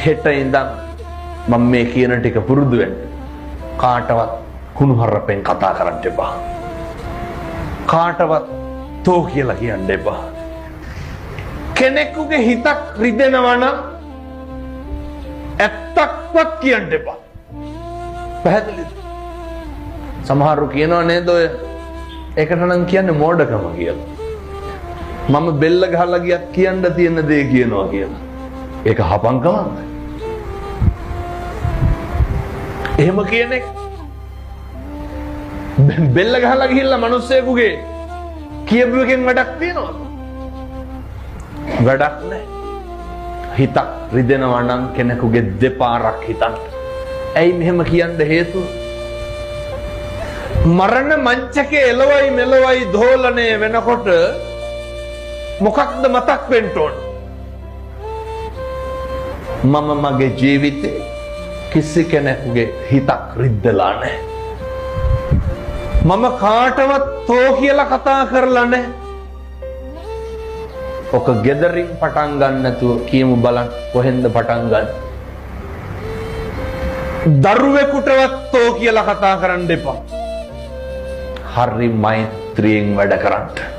හෙට ඉඳන් මම මේ කියන ටික පුරුදු වෙන්න. කාටවත් කුණුහරුපෙන් කතා කරන්න එපා. කාටවත් තෝ කියලා කියන්න එපා. කෙනෙකුගේ හිතක් රිදෙනවා නම් ඇත්තක්වත් කියන්න එපා. පැහැදිලිද? සමහරව කියනවා නේද ඔය ඒකට නම් කියන්නේ මෝඩකම කියලා. මම බෙල්ල ගහලා ගියත් කියන්න තියෙන දේ කියනවා කියලා. ඒක හපංකමක්ද? එහෙම කියන එක බෙල්ල ගහලා ගිහිල්ලා මිනිස්සෙකුගේ කියපු එකෙන් වැඩක් තියනවද? වැඩක් නැහැ. හිතක් රිදෙනවා නම් කෙනෙකුගේ දෙපාරක් හිතන්න. ඇයි මෙහෙම කියන්න හේතුව? මරණ මංචකේ එළවයි මෙලවයි දෝලණය වෙනකොට මොකක්ද මතක් වෙන්න ඕන? මම මගේ ජීවිතේ කිසි කෙනෙකුගේ හිතක් රිද්දලා නැහැ. මම කාටවත් තෝ කියලා කතා කරලා නැහැ. ඔක ගෙදරින් පටන් ගන්න නැතුව කියමු බලන්න කොහෙන්ද පටන් ගන්න? දරුවෙකුටවත් තෝ කියලා කතා කරන්න එපා. හරි මෛත්‍රියෙන් වැඩ කරන්න.